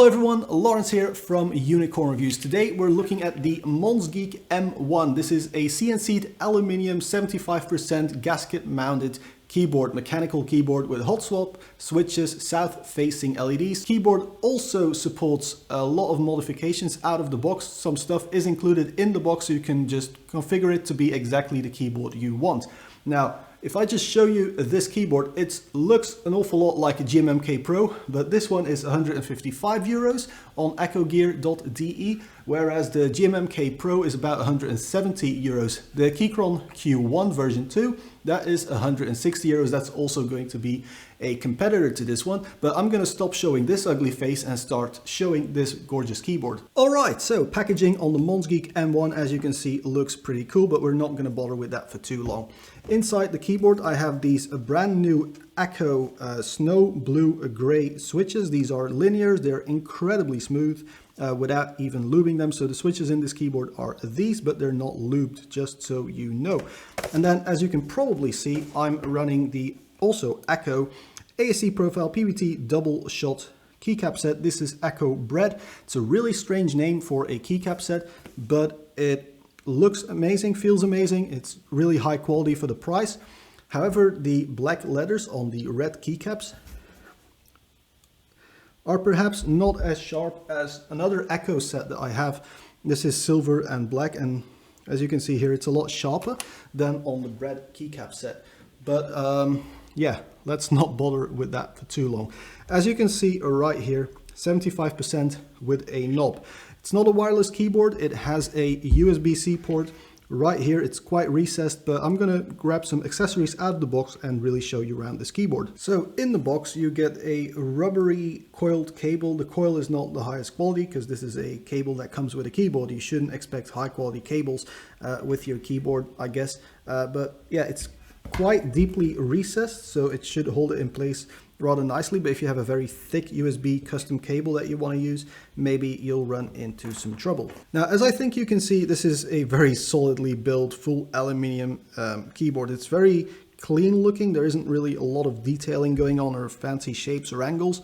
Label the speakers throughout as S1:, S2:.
S1: everyone, Lawrence here from Unicorn Reviews. Today we're looking at the Monsgeek M1. This is a CNC'd aluminium 75% gasket mounted keyboard, mechanical keyboard with hot swap switches, south facing LEDs. Keyboard also supports a lot of modifications out of the box. Some stuff is included in the box, so you can just configure it to be exactly the keyboard you want. Now, if I just show you this keyboard, it looks an awful lot like a GMMK Pro, but this one is 155 euros on echogear.de, whereas the GMMK Pro is about 170 euros. The Keychron Q1 version 2, that is 160 euros. That's also going to be a competitor to this one, but I'm going to stop showing this ugly face and start showing this gorgeous keyboard. Alright, so packaging on the Monsgeek M1, as you can see, looks pretty cool, but we're not going to bother with that for too long. Inside the keyboard I have these brand new Echo snow blue gray switches. These are linears, they're incredibly smooth without even lubing them. So the switches in this keyboard are these, but they're not lubed, just so you know. And then, as you can probably see, I'm running the also Echo ASC profile PVT double shot keycap set. This is Echo Bread. It's a really strange name for a keycap set, but it looks amazing, feels amazing. It's really high quality for the price. However, the black letters on the red keycaps are perhaps not as sharp as another Echo set that I have. This is silver and black, and as you can see here, it's a lot sharper than on the red keycap set. But yeah, let's not bother with that for too long. As you can see right here, 75% with a knob. It's not a wireless keyboard, it has a USB-C port right here. It's quite recessed, but I'm gonna grab some accessories out of the box and really show you around this keyboard. So in the box you get a rubbery coiled cable. The coil is not the highest quality because this is a cable that comes with a keyboard. You shouldn't expect high quality cables with your keyboard, I guess. But yeah, it's quite deeply recessed, so it should hold it in place rather nicely. But if you have a very thick USB custom cable that you want to use, maybe you'll run into some trouble. Now, as I think you can see, this is a very solidly built full aluminium keyboard. It's very clean looking. There isn't really a lot of detailing going on or fancy shapes or angles.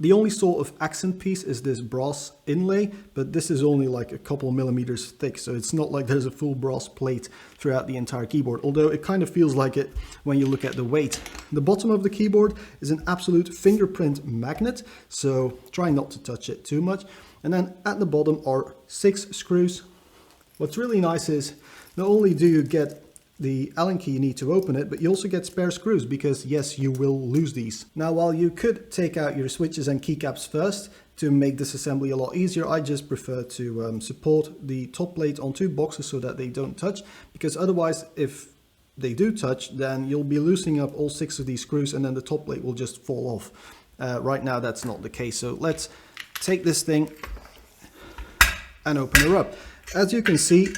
S1: The only sort of accent piece is this brass inlay, but this is only like a couple millimeters thick, so it's not like there's a full brass plate throughout the entire keyboard, although it kind of feels like it when you look at the weight. The bottom of the keyboard is an absolute fingerprint magnet, so try not to touch it too much. And then at the bottom are 6 screws. What's really nice is not only do you get the Allen key you need to open it, but you also get spare screws because yes, you will lose these. Now, while you could take out your switches and keycaps first to make this assembly a lot easier, I just prefer to support the top plate on 2 boxes so that they don't touch, because otherwise if they do touch, then you'll be loosening up all 6 of these screws and then the top plate will just fall off. Right now that's not the case, so let's take this thing and open her up. As you can see,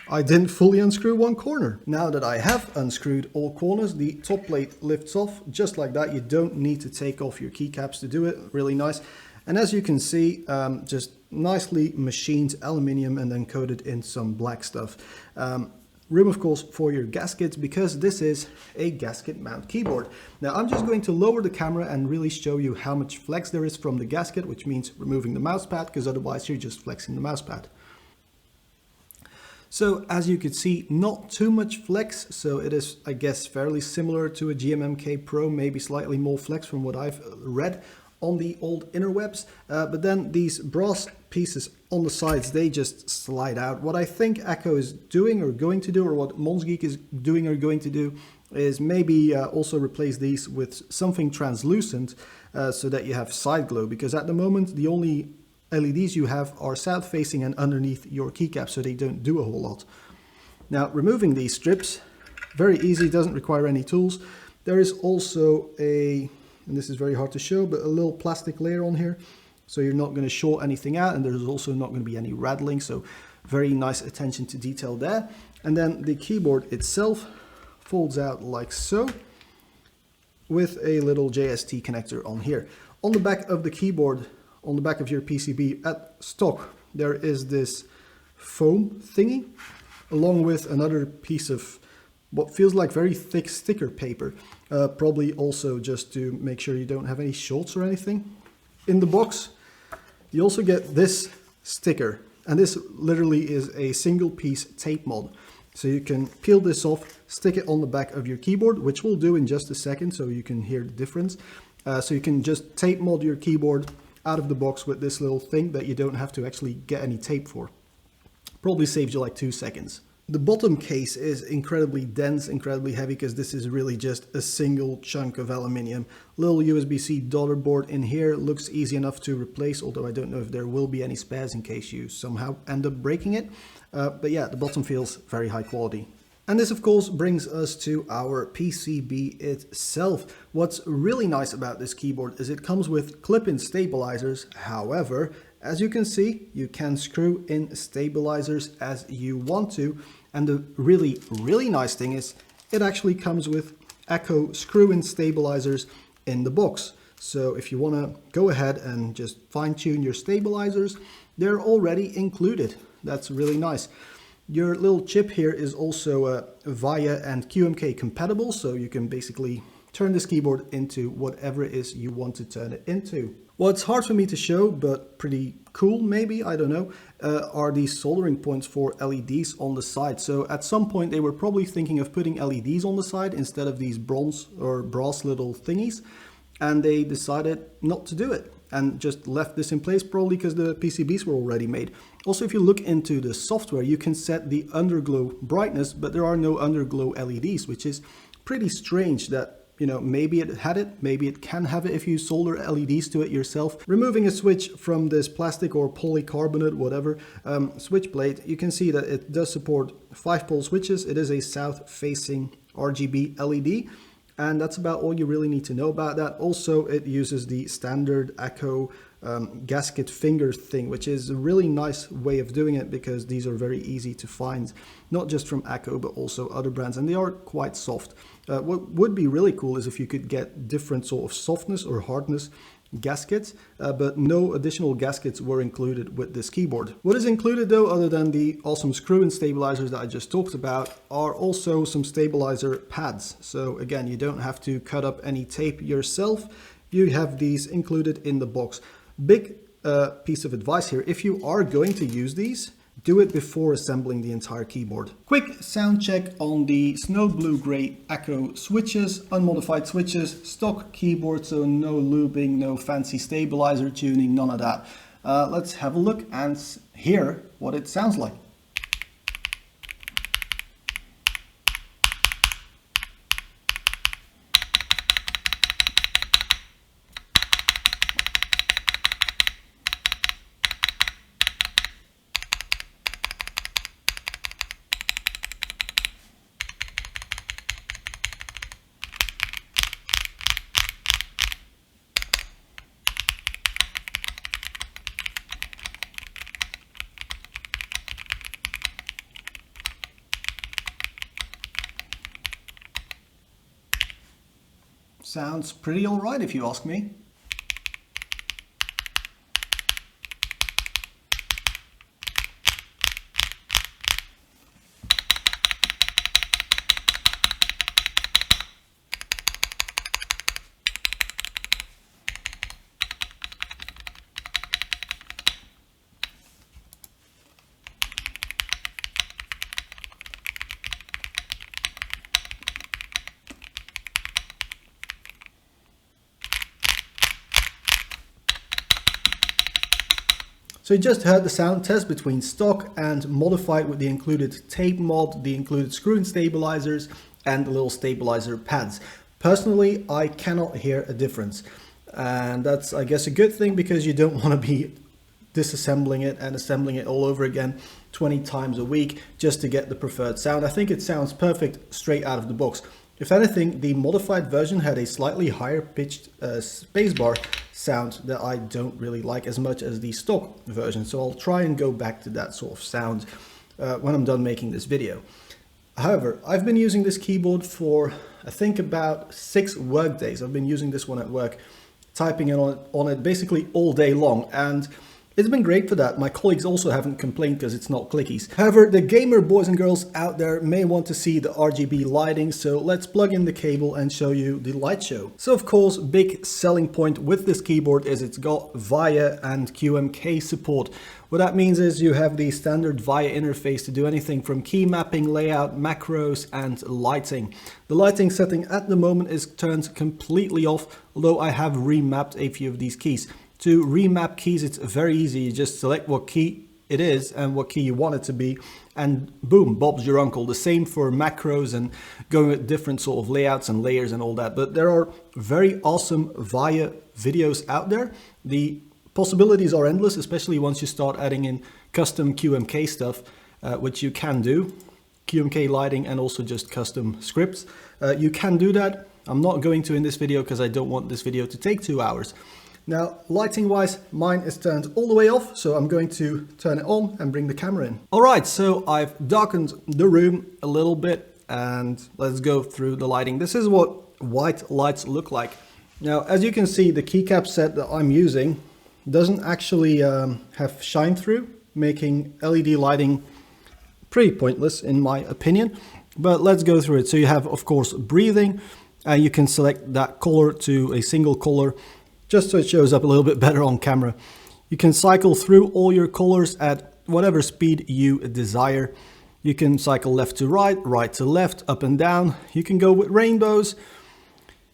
S1: I didn't fully unscrew one corner. Now that I have unscrewed all corners, the top plate lifts off just like that. You don't need to take off your keycaps to do it. Really nice. And as you can see, just nicely machined aluminium and then coated in some black stuff. Room, of course, for your gaskets, because this is a gasket mount keyboard. Now, I'm just going to lower the camera and really show you how much flex there is from the gasket, which means removing the mouse pad, because otherwise you're just flexing the mouse pad. So as you can see, not too much flex, so it is, I guess, fairly similar to a GMMK Pro, maybe slightly more flex from what I've read on the old interwebs. But then these brass pieces on the sides, they just slide out. What I think Echo is doing or going to do, or what Monsgeek is doing or going to do, is maybe also replace these with something translucent so that you have side glow, because at the moment the only LEDs you have are south facing and underneath your keycap, so they don't do a whole lot. Now, removing these strips, very easy, doesn't require any tools. There is also a, and this is very hard to show, but a little plastic layer on here, so you're not going to short anything out, and there's also not going to be any rattling, so very nice attention to detail there. And then the keyboard itself folds out like so, with a little JST connector on here. On the back of the keyboard, on the back of your PCB at stock, there is this foam thingy, along with another piece of what feels like very thick sticker paper, probably also just to make sure you don't have any shorts or anything. In the box, you also get this sticker, and this literally is a single piece tape mod. So you can peel this off, stick it on the back of your keyboard, which we'll do in just a second so you can hear the difference. So you can just tape mod your keyboard out of the box with this little thing that you don't have to actually get any tape for. Probably saves you like 2 seconds. The bottom case is incredibly dense, incredibly heavy, because this is really just a single chunk of aluminium. Little USB-C daughter board in here, looks easy enough to replace, although I don't know if there will be any spares in case you somehow end up breaking it. But yeah, the bottom feels very high quality. And this of course brings us to our PCB itself. What's really nice about this keyboard is it comes with clip-in stabilizers. However, as you can see, you can screw in stabilizers as you want to. And the really nice thing is it actually comes with Echo screw-in stabilizers in the box. So if you want to go ahead and just fine-tune your stabilizers, they're already included. That's really nice. Your little chip here is also VIA and QKM compatible, so you can basically turn this keyboard into whatever it is you want to turn it into. What's hard for me to show, but pretty cool maybe, I don't know, are these soldering points for LEDs on the side. So at some point they were probably thinking of putting LEDs on the side instead of these bronze or brass little thingies, and they decided not to do it and just left this in place, probably because the PCBs were already made. Also, if you look into the software, you can set the underglow brightness, but there are no underglow LEDs, which is pretty strange that, you know, maybe it had it, maybe it can have it if you solder LEDs to it yourself. Removing a switch from this plastic or polycarbonate, whatever, switch plate, you can see that it does support 5-pole switches. It is a south-facing RGB LED. And that's about all you really need to know about that. Also, it uses the standard Echo gasket finger thing, which is a really nice way of doing it because these are very easy to find, not just from Echo, but also other brands, and they are quite soft. What would be really cool is if you could get different sort of softness or hardness gaskets, but no additional gaskets were included with this keyboard. What is included though, other than the awesome screw-in stabilizers that I just talked about, are also some stabilizer pads. So again, you don't have to cut up any tape yourself. You have these included in the box. Big piece of advice here, if you are going to use these, do it before assembling the entire keyboard. Quick sound check on the snow blue gray Echo switches, unmodified switches, stock keyboard, so no looping, no fancy stabilizer tuning, none of that. Let's have a look and hear what it sounds like. Sounds pretty alright if you ask me. So you just heard the sound test between stock and modified with the included tape mod, the included screw-in stabilizers, and the little stabilizer pads. Personally, I cannot hear a difference. And that's, I guess, a good thing because you don't want to be disassembling it and assembling it all over again 20 times a week just to get the preferred sound. I think it sounds perfect straight out of the box. If anything, the modified version had a slightly higher pitched spacebar sound that I don't really like as much as the stock version. So I'll try and go back to that sort of sound when I'm done making this video. However, I've been using this keyboard for I think about 6 work days. I've been using this one at work, typing on it basically all day long. And It's been great for that. My colleagues also haven't complained because it's not clickies. However, the gamer boys and girls out there may want to see the RGB lighting, so let's plug in the cable and show you the light show. So of course, big selling point with this keyboard is it's got VIA and QKM support. What that means is you have the standard VIA interface to do anything from key mapping, layout, macros, and lighting. The lighting setting at the moment is turned completely off, although I have remapped a few of these keys. To remap keys, it's very easy. You just select what key it is and what key you want it to be, and boom, Bob's your uncle. The same for macros and going with different sort of layouts and layers and all that. But there are very awesome VIA videos out there. The possibilities are endless, especially once you start adding in custom QKM stuff, which you can do. QKM lighting and also just custom scripts. You can do that. I'm not going to in this video because I don't want this video to take 2 hours. Now, lighting wise, mine is turned all the way off, so I'm going to turn it on and bring the camera in. All right, so I've darkened the room a little bit and let's go through the lighting. This is what white lights look like. Now, as you can see, the keycap set that I'm using doesn't actually have shine through, making LED lighting pretty pointless in my opinion, but let's go through it. So you have, of course, breathing, you can select that color to a single color, just so it shows up a little bit better on camera. You can cycle through all your colors at whatever speed you desire. You can cycle left to right, right to left, up and down. You can go with rainbows.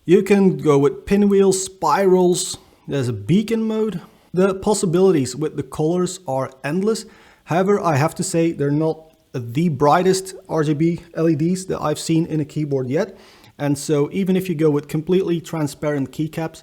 S1: You can go with pinwheels, spirals. There's a beacon mode. The possibilities with the colors are endless. However, I have to say they're not the brightest RGB LEDs that I've seen in a keyboard yet. And so even if you go with completely transparent keycaps,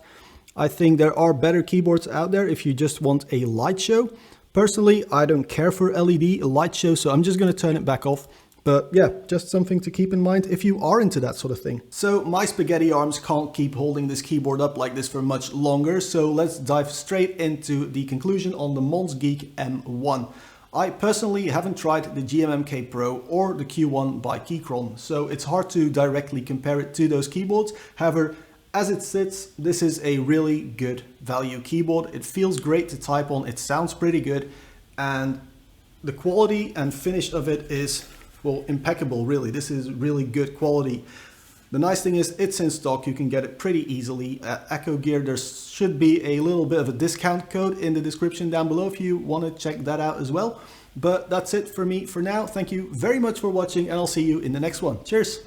S1: I think there are better keyboards out there if you just want a light show. Personally, I don't care for LED light show, so I'm just going to turn it back off. But yeah, just something to keep in mind if you are into that sort of thing. So my spaghetti arms can't keep holding this keyboard up like this for much longer, so let's dive straight into the conclusion on the Monsgeek M1. I personally haven't tried the GMMK Pro or the Q1 by Keychron, so it's hard to directly compare it to those keyboards. However, as it sits, this is a really good value keyboard. It feels great to type on, it sounds pretty good, and the quality and finish of it is, well, impeccable really. This is really good quality. The nice thing is it's in stock, you can get it pretty easily. At Echo Gear there should be a little bit of a discount code in the description down below if you want to check that out as well. But that's it for me for now. Thank you very much for watching and I'll see you in the next one. Cheers!